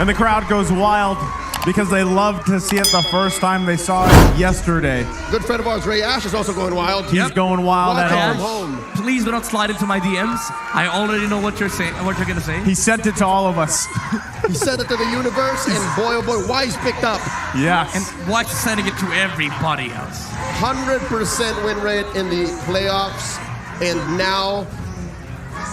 And the crowd goes wild because they love to see it the first time they saw it yesterday. Good friend of ours, Ray Ash, is also going wild. He's going wild at home. Please do not slide into my DMs. I already know what you're saying. What you're gonna say. He sent it to all of us. He sent it to the universe, and boy, oh boy, Wise picked up. Yes. And Watch sending it to everybody else. 100% win rate in the playoffs, and now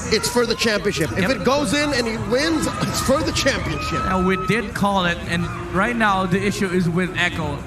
it's for the championship. If it goes in and he wins, it's for the championship. Now we did call it, and right now the issue is with Echo.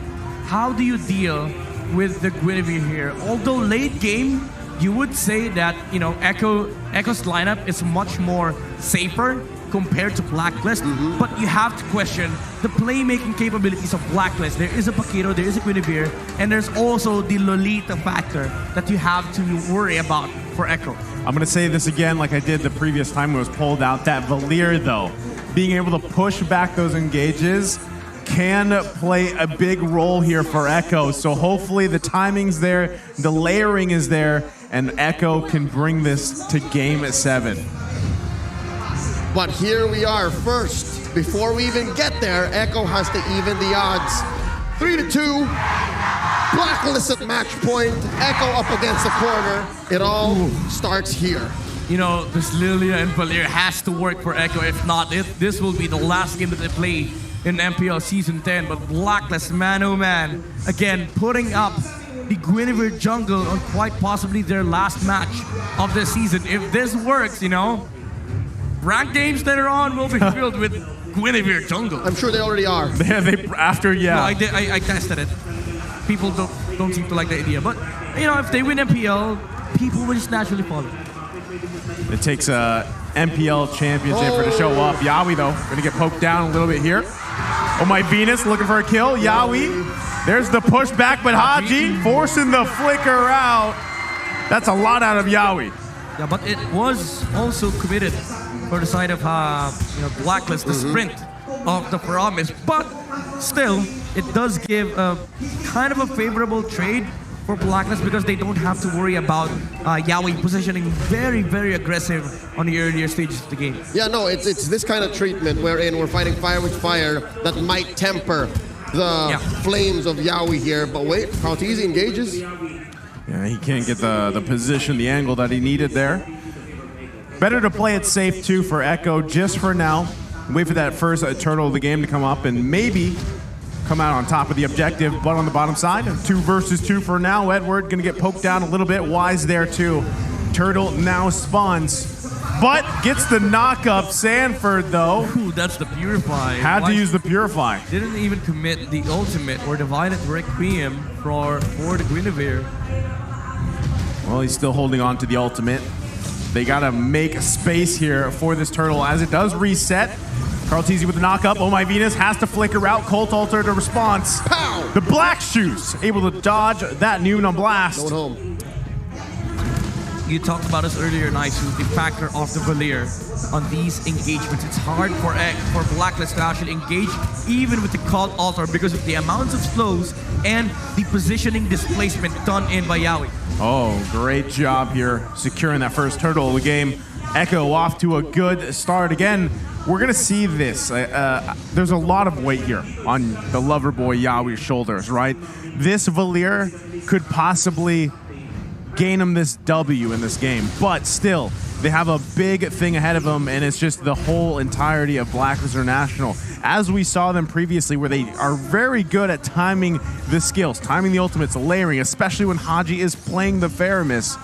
How do you deal with the Guinevere here? Although late game, you would say that Echo's lineup is much more safer compared to Blacklist, but you have to question the playmaking capabilities of Blacklist. There is a Paquito, there is a Guinevere, and there's also the Lolita factor that you have to worry about for Echo. I'm going to say this again like I did the previous time it was pulled out. That Valier, though, being able to push back those engages can play a big role here for Echo. So hopefully the timing's there, the layering is there, and Echo can bring this to game 7. But here we are first. Before we even get there, Echo has to even the odds. 3-2. Blacklist at match point. Echo up against the corner. It all starts here. You know, this Lilia and Valier has to work for Echo. If not, this will be the last game that they play in MPL Season 10. But Blacklist, man oh man, again, putting up the Guinevere jungle on quite possibly their last match of the season. If this works, ranked games later on will be filled with Guinevere jungle. I'm sure they already are. No, I tested it. People don't seem to like the idea, but if they win MPL, people will just naturally follow. It takes a MPL championship for to show up. Yawi, though, gonna get poked down a little bit here. Oh, my Venus looking for a kill. Yawi, there's the pushback, but Haji forcing the flicker out. That's a lot out of Yawi. Yeah, but it was also committed for the side of Blacklist, the sprint of the promise. But still, it does give a kind of a favorable trade for Blacklist because they don't have to worry about Yawi positioning very, very aggressive on the earlier stages of the game. Yeah, no, it's this kind of treatment wherein we're fighting fire with fire that might temper the flames of Yawi here. But wait, Cautese engages. Yeah, he can't get the position, the angle that he needed there. Better to play it safe, too, for Echo just for now. Wait for that first turtle of the game to come up and maybe come out on top of the objective, but on the bottom side, 2 versus 2 for now. Edward gonna get poked down a little bit. Wise there, too. Turtle now spawns, but gets the knock-up. Sanford, though. Ooh, that's the Purify. Had to use the Purify. Didn't even commit the ultimate or divided Requiem for the Guinevere. Well, he's still holding on to the ultimate. They gotta make space here for this turtle as it does reset. Cautese with the knock-up. Oh, my Venus has to flicker out. Colt Alter to response. Pow! The Black Shoes able to dodge that Noon on blast. Going home. You talked about this earlier, Naisu, the factor of the Valier on these engagements. It's hard for Blacklist to actually engage even with the Colt Altar because of the amounts of slows and the positioning displacement done in by Yawi. Oh, great job here securing that first turtle of the game. Echo off to a good start. Again, we're going to see this. There's a lot of weight here on the lover boy Yawi's shoulders, right? This Valier could possibly gain him this W in this game, but still, they have a big thing ahead of them, and it's just the whole entirety of Blacklist International. As we saw them previously, where they are very good at timing the skills, timing the ultimates, layering, especially when Haji is playing the Faramis.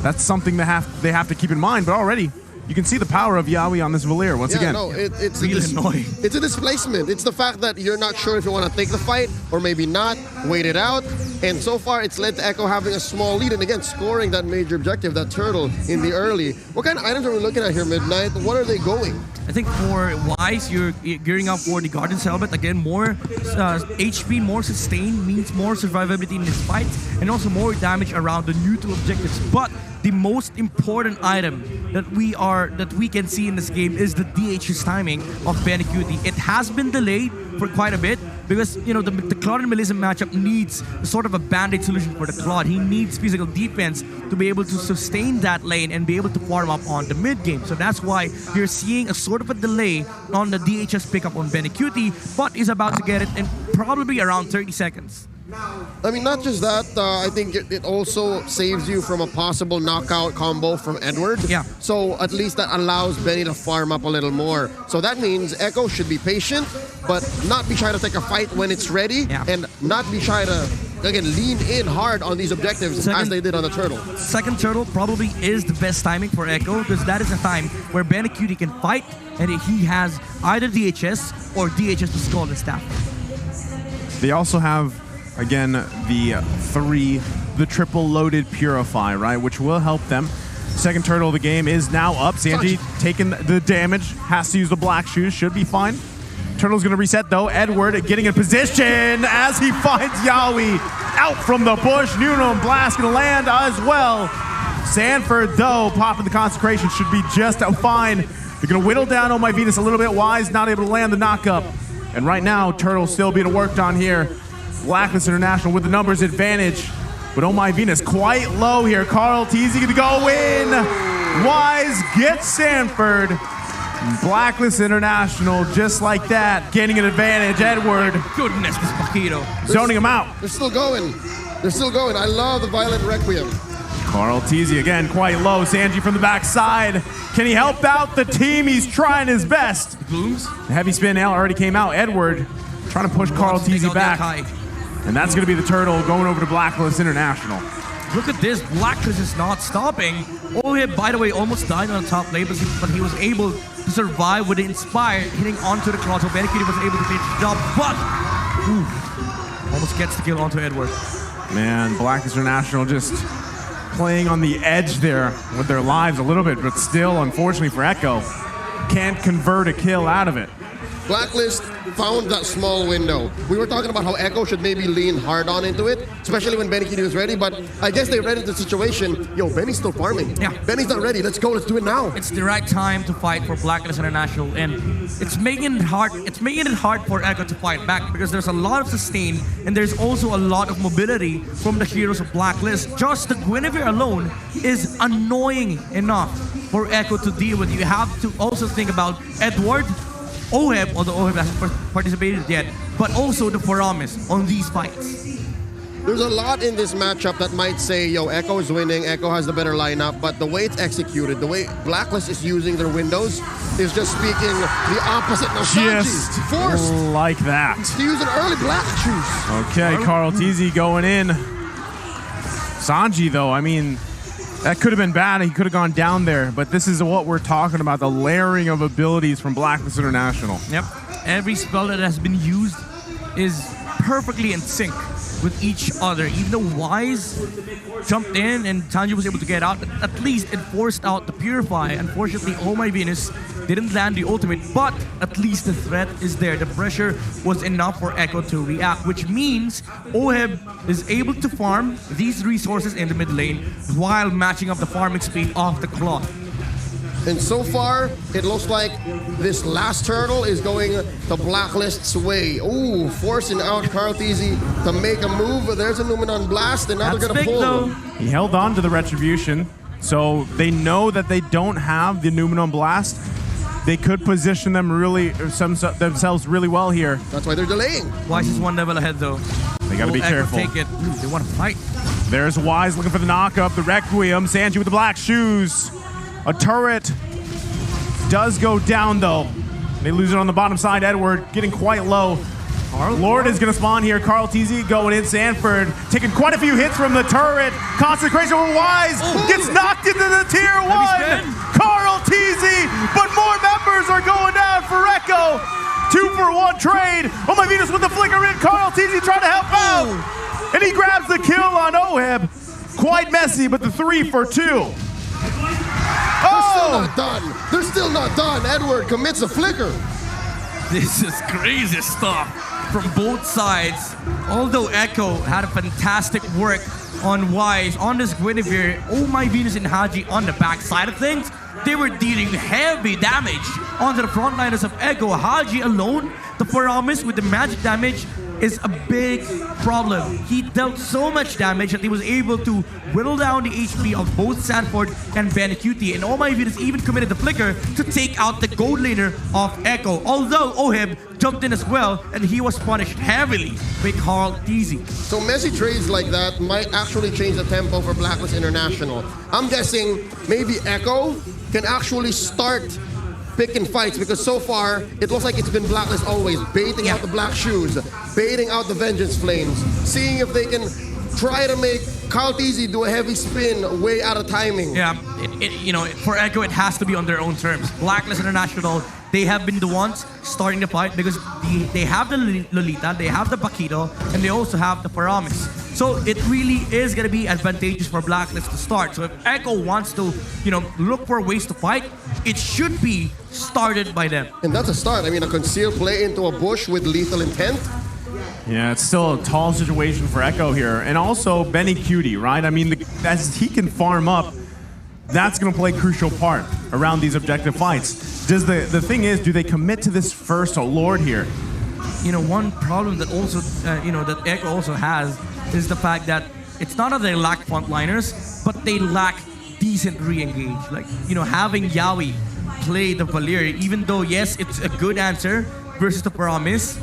That's something they have to keep in mind, but already you can see the power of Yawi on this Valier once again. No, it's really annoying. It's a displacement. It's the fact that you're not sure if you want to take the fight or maybe not, wait it out. And so far, it's led to Echo having a small lead and again, scoring that major objective, that turtle in the early. What kind of items are we looking at here, Midnight? What are they going? I think for Wise, you're gearing up for the Guardian's Helmet. Again, more HP, more sustain means more survivability in this fight, and also more damage around the neutral objectives. But the most important item that we can see in this game is the DH's timing of Benecuity. It has been delayed for quite a bit, because the Claude and Melissa matchup needs sort of a band-aid solution for the Claude. He needs physical defense to be able to sustain that lane and be able to farm up on the mid game. So that's why you're seeing a sort of a delay on the DHS pickup on Benny Cutie, but is about to get it in probably around 30 seconds. I mean, not just that, I think it also saves you from a possible knockout combo from Edward. Yeah. So at least that allows Benny to farm up a little more. So that means Echo should be patient, but not be shy to take a fight when it's ready, and not be shy to, again, lean in hard on these objectives as they did on the Turtle. Second Turtle probably is the best timing for Echo, because that is a time where Benny Cutie can fight, and he has either DHS or DHS to Skull and Staff. They also have, again, the triple loaded Purify, right? Which will help them. Second Turtle of the game is now up. Sanji taking the damage, has to use the black shoes, should be fine. Turtle's gonna reset though. Edward getting in position as he finds Yaoi out from the bush. Nuno Blast gonna land as well. Sanford though, popping the consecration, should be just fine. They're gonna whittle down Oh My Venus a little bit. Wise not able to land the knockup. And right now, Turtle's still being worked on here. Blacklist International with the numbers advantage. But Oh My Venus quite low here. Carl Teasy gonna go in. Wise gets Sanford. Blacklist International just like that, gaining an advantage. Edward. Goodness, this Paquito. Zoning him out. They're still going. They're still going. I love the Violent Requiem. Carl Teasy again quite low. Sanji from the backside. Can he help out the team? He's trying his best. Blooms. The heavy spin already came out. Edward trying to push Carl Teasy back. And that's going to be the Turtle going over to Blacklist International. Look at this. Blacklist is not stopping. Oheb, by the way, almost died on the top lane, but he was able to survive with the Inspire, hitting onto the Claw. So Benny Cutie was able to finish the job, but almost gets the kill onto Edward. Man, Blacklist International just playing on the edge there with their lives a little bit, but still, unfortunately for Echo, can't convert a kill out of it. Blacklist found that small window. We were talking about how Echo should maybe lean hard on into it, especially when Benny Cutie was ready, but I guess they read into the situation. Yo, Benny's still farming. Yeah. Benny's not ready. Let's go. Let's do it now. It's the right time to fight for Blacklist International, and it's making it hard. It's making it hard for Echo to fight back because there's a lot of sustain, and there's also a lot of mobility from the heroes of Blacklist. Just the Guinevere alone is annoying enough for Echo to deal with. You have to also think about Edward, Oheb, although Oheb hasn't participated yet, but also the Foramis on these fights. There's a lot in this matchup that might say, yo, Echo is winning, Echo has the better lineup, but the way it's executed, the way Blacklist is using their windows is just speaking the opposite. Now, Just Sanji, forced like that. to use an early black juice. Okay, Carl Teasy going in. Sanji, though, I mean, that could have been bad. He could have gone down there, but this is what we're talking about, the layering of abilities from Blacklist International. Yep. Every spell that has been used is perfectly in sync with each other. Even though Wise jumped in and Sanji was able to get out, at least it forced out the Purify. Unfortunately, Oh My Venus didn't land the ultimate, but at least the threat is there. The pressure was enough for Echo to react, which means Oheb is able to farm these resources in the mid lane while matching up the farming speed of the Claw. And so far, it looks like this last turtle is going the Blacklist's way. Ooh, forcing out Carl Teasy to make a move. There's a Numenon Blast, and now they're going to pull. Though. He held on to the Retribution, so they know that they don't have the Numenon Blast. They could position them themselves really well here. That's why they're delaying. Wise is one level ahead, though. They got to be Echo careful. Take it. They want to fight. There's Wise looking for the knockup, the Requiem. Sanji with the black shoes. A turret does go down, though. They lose it on the bottom side. Edward getting quite low. Lord is going to spawn here. Carl Teasy going in. Sanford taking quite a few hits from the turret. Consecration for Wise. Gets knocked into the tier 1. Carl Teasy. But more members are going down for Echo. 2-for-1 trade. Oh My Venus with the flicker in. Carl Teasy trying to help out. And he grabs the kill on Oheb. Quite messy, but the 3-for-2. They're still not done. They're still not done. Edward commits a flicker. This is crazy stuff from both sides. Although Echo had a fantastic work on Wise, on this Guinevere, Oh My Venus and Haji on the back side of things, they were dealing heavy damage onto the frontliners of Echo. Haji alone, the Paramis with the magic damage, is a big problem. He dealt so much damage that he was able to whittle down the HP of both Sanford and Benecuti, and Oh My Venus even committed the flicker to take out the gold laner of Echo. Although Oheb jumped in as well, and he was punished heavily by Carl Teasy. So messy trades like that might actually change the tempo for Blacklist International. I'm guessing maybe Echo can actually start picking fights, because so far it looks like it's been Blacklist always baiting out the black shoes, baiting out the vengeance flames, seeing if they can try to make Carl Teasy do a heavy spin way out of timing. Yeah, for Echo it has to be on their own terms. Blacklist International, they have been the ones starting the fight because they have the Lolita, they have the Paquito, and they also have the Paramis. So it really is going to be advantageous for Blacklist to start. So if Echo wants to, look for ways to fight, it should be started by them. And that's a start. I mean, a concealed play into a bush with lethal intent. Yeah, it's still a tall situation for Echo here. And also Benecuti, right? I mean, as he can farm up, that's going to play a crucial part around these objective fights. The thing is, do they commit to this first Lord here? One problem that also, that Echo also has is the fact that it's not that they lack frontliners, but they lack decent re-engage. Like, having Yaoi play the Valeria, even though, yes, it's a good answer versus the Promise,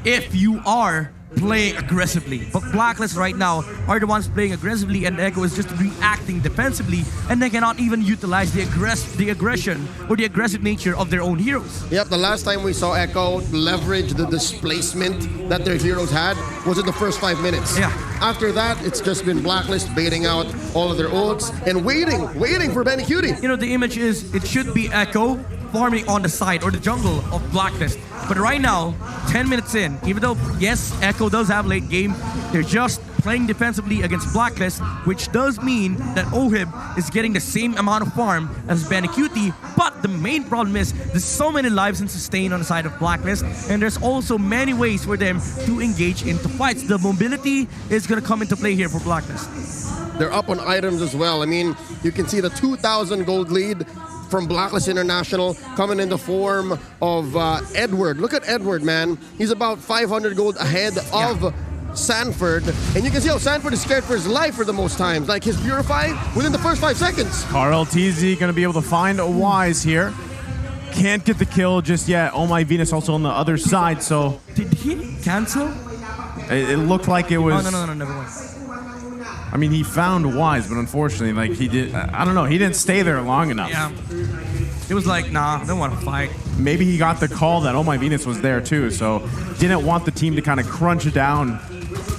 if you are playing aggressively. But Blacklist right now are the ones playing aggressively, and Echo is just reacting defensively, and they cannot even utilize the aggression or the aggressive nature of their own heroes. Yep, the last time we saw Echo leverage the displacement that their heroes had was in the first 5 minutes. Yeah. After that, it's just been Blacklist baiting out all of their ults and waiting for Benecuti. The image is, it should be Echo farming on the side or the jungle of Blacklist. But right now, 10 minutes in, even though, yes, Echo does have late game, they're just playing defensively against Blacklist, which does mean that Ohib is getting the same amount of farm as Benecuti. But the main problem is there's so many lives and sustain on the side of Blacklist, and there's also many ways for them to engage into fights. The mobility is going to come into play here for Blacklist. They're up on items as well. I mean, you can see the 2,000 gold lead from Blacklist International coming in the form of Edward. Look at Edward, man. He's about 500 gold ahead of Sanford. And you can see how Sanford is scared for his life for the most times. Like his Purify within the first 5 seconds. Carl Teasy going to be able to find a Wise here. Can't get the kill just yet. Oh My Venus also on the other side, so... Did he cancel? It looked like it was... Oh, no, never mind. I mean, he found Wise, but unfortunately, like, he did... I don't know, he didn't stay there long enough. Yeah. It was like, nah, I don't want to fight. Maybe he got the call that Oh My Venus was there too, so didn't want the team to kind of crunch it down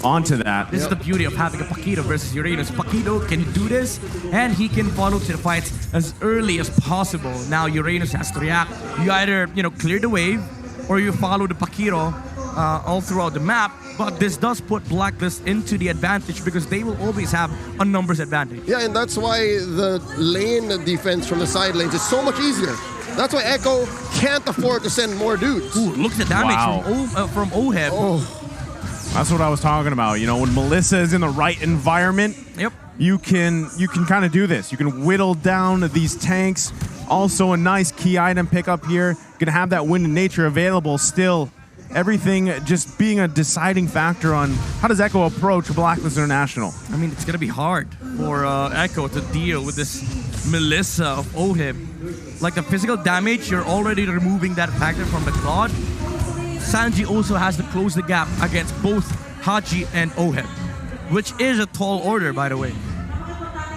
onto that. This is the beauty of having a Paquito versus Uranus. Paquito can do this, and he can follow to the fights as early as possible. Now Uranus has to react. You either, clear the wave, or you follow the Paquito all throughout the map. But this does put Blacklist into the advantage because they will always have a numbers advantage. Yeah, and that's why the lane defense from the side lanes is so much easier. That's why Echo can't afford to send more dudes. Ooh, look at the damage from Oheb. Oh. That's what I was talking about. When Melissa is in the right environment, yep, you can kind of do this. You can whittle down these tanks. Also a nice key item pickup here. Gonna have that wind in nature available still. Everything just being a deciding factor on how does Echo approach Blacklist International. I mean, it's going to be hard for Echo to deal with this Melissa of Ohib. Like the physical damage, you're already removing that factor from the Claude. Sanji also has to close the gap against both Haji and Ohib, which is a tall order, by the way.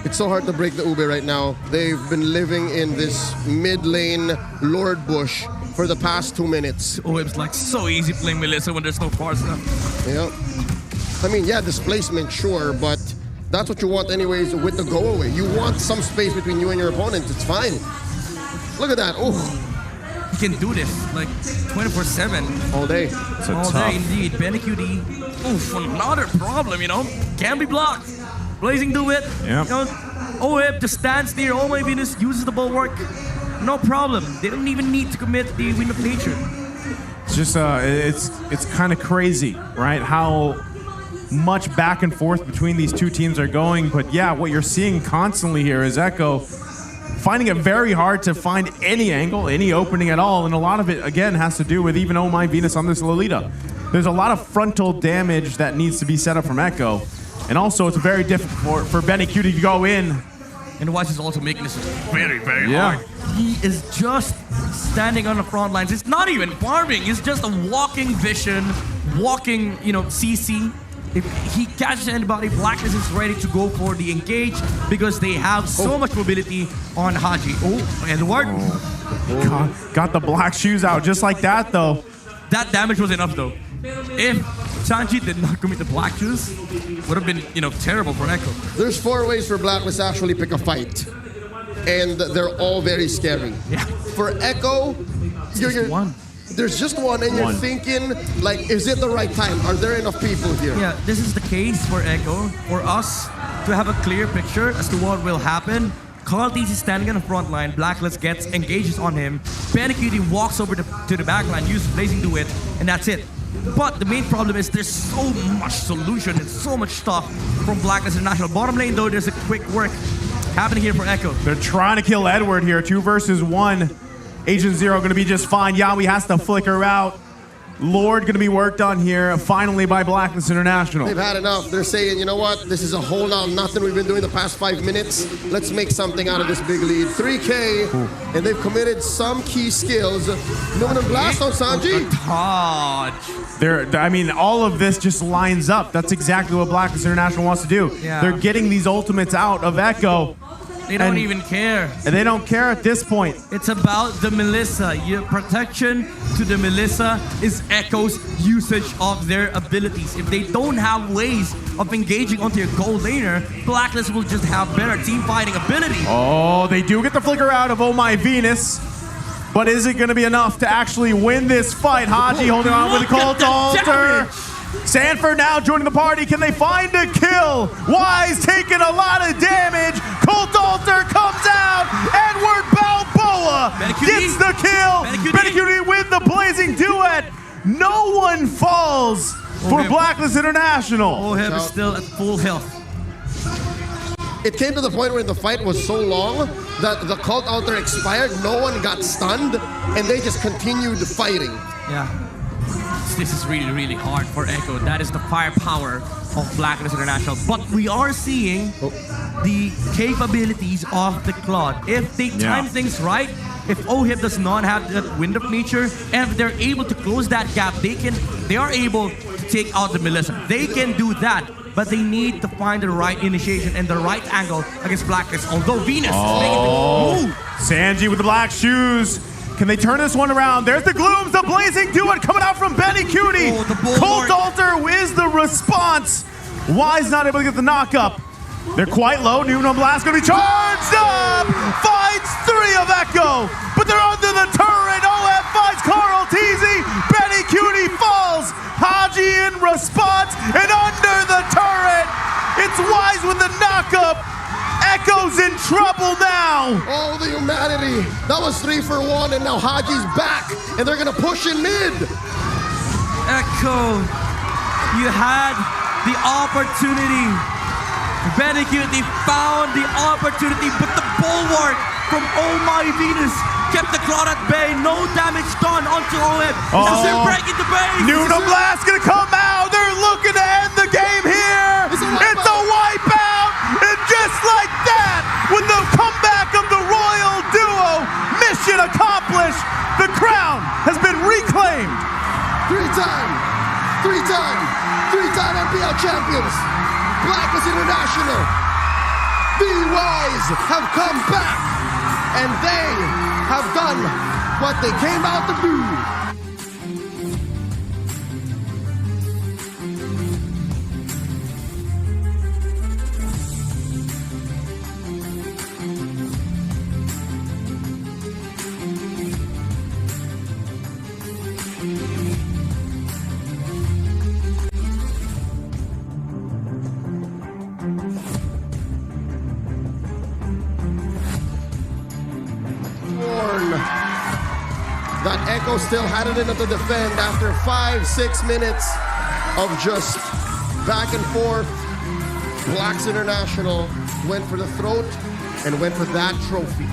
It's so hard to break the Ube right now. They've been living in this mid-lane Lord Bush for the past 2 minutes. Ohib's like so easy playing Melissa when there's no far stuff. Yeah. I mean, yeah, displacement, sure, but that's what you want anyways with the go away. You want some space between you and your opponent. It's fine. Look at that. Oh. He can do this like 24/7. All day. All day indeed. Benecuti. Oof, another problem, Can't be blocked. Blazing do it. Yeah. Ohib just stands near. Oh My Venus uses the bulwark. No problem. They don't even need to commit the wind of nature. It's just it's kind of crazy, right? How much back and forth between these two teams are going. But yeah, what you're seeing constantly here is Echo finding it very hard to find any angle, any opening at all, and a lot of it, again, has to do with even Oh My Venus on this Lolita. There's a lot of frontal damage that needs to be set up from Echo, and also it's very difficult for Benny Q to go in. And Wise is also making this very, very hard. He is just standing on the front lines. It's not even farming. It's just a walking vision, walking, CC. If he catches anybody, Blacklist is ready to go for the engage because they have so much mobility on Haji. Oh, Edward. Got the black shoes out just like that, though. That damage was enough, though. If Sanji did not commit the black shoes, would have been, terrible for Echo. There's 4 ways for Blacklist to actually pick a fight. And they're all very scary. Yeah. For Echo, one. There's just one, and you're thinking, like, is it the right time? Are there enough people here? Yeah, this is the case for Echo, for us to have a clear picture as to what will happen. Carl is standing on the front line, Blacklist engages on him, Panicutie walks over to the back line, uses Blazing Duet, and that's it. But the main problem is there's so much solution and so much stuff from Blacklist International. Bottom lane, though, there's a quick work happening here for Echo. They're trying to kill Edward here, 2 versus 1. Agent Zero going to be just fine. Yawi has to flicker out. Lord going to be worked on here, finally by Blacklist International. They've had enough. They're saying, you know what? This is a whole lot of nothing we've been doing the past 5 minutes. Let's make something out of this big lead. 3K, and they've committed some key skills. Luminum Blast on Sanji. I mean, all of this just lines up. That's exactly what Blacklist International wants to do. Yeah. They're getting these ultimates out of Echo. They don't even care. And they don't care at this point. It's about the Melissa. Your protection to the Melissa is Echo's usage of their abilities. If they don't have ways of engaging onto your gold laner, Blacklist will just have better team fighting ability. Oh, they do get the flicker out of Oh My Venus. But is it going to be enough to actually win this fight? Haji holding on with the Cult Altar. Sanford now joining the party. Can they find a kill? Wise taking a lot of damage. Cult Altar comes out. Edward Balboa gets the kill. Panicutie with the Blazing Duet. No one falls for Blacklist International. Oheb is still at full health. It came to the point where the fight was so long that the Cult Altar expired, no one got stunned, and they just continued fighting. Yeah. This is really, really hard for Echo. That is the firepower of Blacklist International. But we are seeing the capabilities of the Claude. If they time things right, if Ohib does not have that wind of nature, and if they're able to close that gap, they are able to take out the Melissa. They can do that, but they need to find the right initiation and the right angle against Blacklist. Although Venus is making the move. Sanji with the black shoes. Can they turn this one around? There's the Glooms, the Blazing Duet coming out from Panicutie. Cult Altar is the response. Wise not able to get the knock-up. They're quite low. Nuno Blast going to be charged up. Finds 3 of Echo, but they're under the turret. OF finds Carl Teasy. Panicutie falls. Haji in response, and under the turret, it's Wise with the knock-up. Echo's in trouble now. Oh, the humanity. That was 3 for 1, and now Haji's back, and they're going to push in mid. Echo, you had the opportunity. Panicutie found the opportunity, but the bulwark from Oh My Venus kept the Claude at bay. No damage done onto OM. Does it break into base? Nuno Blast going to come out. They're looking to end the game here. It's a wipeout. And just like that, with the comeback of the Royal Duo, mission accomplished. The crown has been reclaimed. 3-time NPL champions. Blacklist International. The Wise have come back, and they have done what they came out to do. That Echo still had it in to defend after 5-6 minutes of just back and forth. Blacks International went for the throat, and went for that trophy.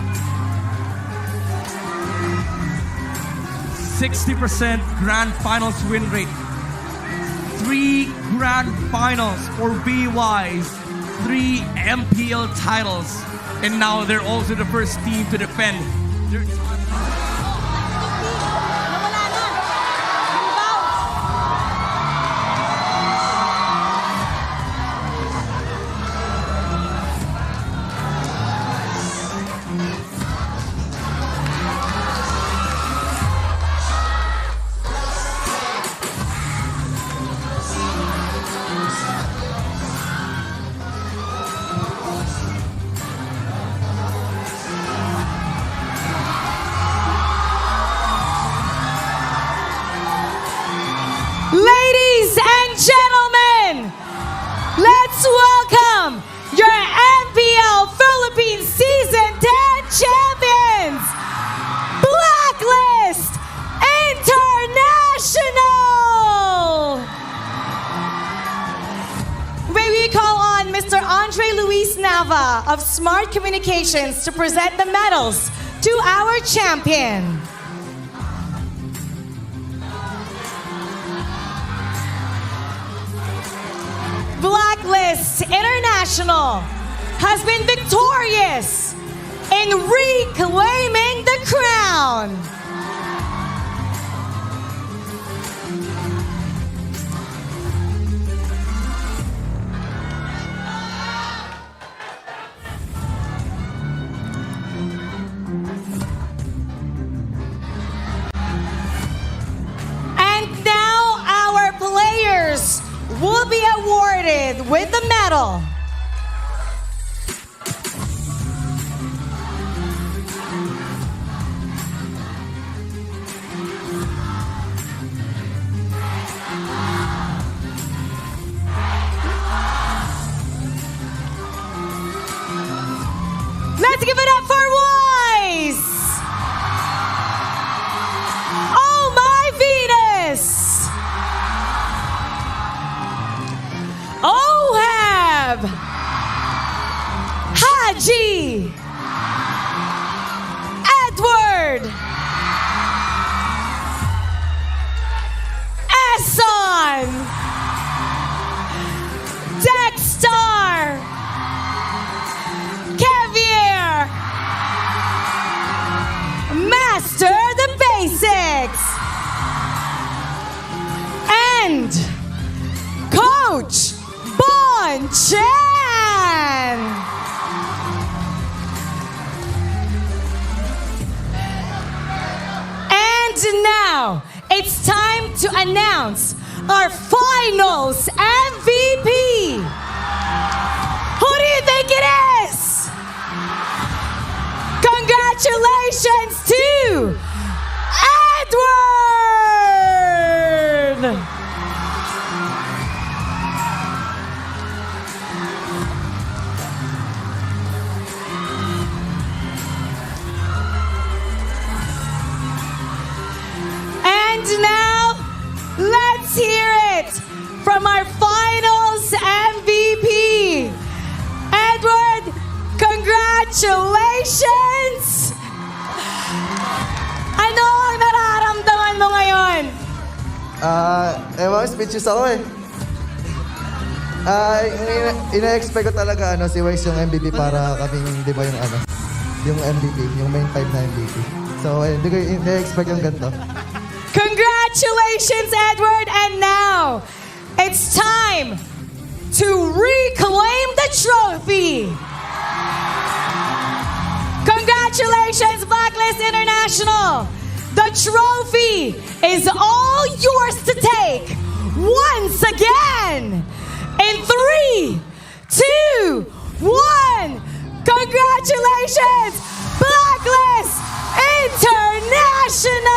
60% grand finals win rate. 3 grand finals for BYs. 3 MPL titles. And now they're also the first team to defend their Ladies and gentlemen, let's welcome your MPL Philippines Season 10 champions, Blacklist International! May we call on Mr. Andre Luis Nava of Smart Communications to present the medals to our champion. Blacklist International has been victorious in reclaiming the crown. And now our players will be awarded with the medal. Let's give it up for Wise! Oh my Venus! Ohab! Haji! Edward! Esson! Dexter! Kevier! Master the basics! And Coach Bon Chan! And now, it's time to announce our finals MVP! Who do you think it is? Congratulations to Edward! And now, let's hear it from our finals MVP. Edward, congratulations! Ano ang nararamdaman mo ngayon? Ewan, speechless ako eh. Ina-expect ko talaga si Wise yung MVP para kaming, di ba yung MVP, yung main 5 na MVP. So, hindi ko ina-expect yung ganito. Congratulations, Edward! And now, it's time to reclaim the trophy! Congratulations, Blacklist International! The trophy is all yours to take once again! In 3, 2, 1, congratulations, Blacklist International!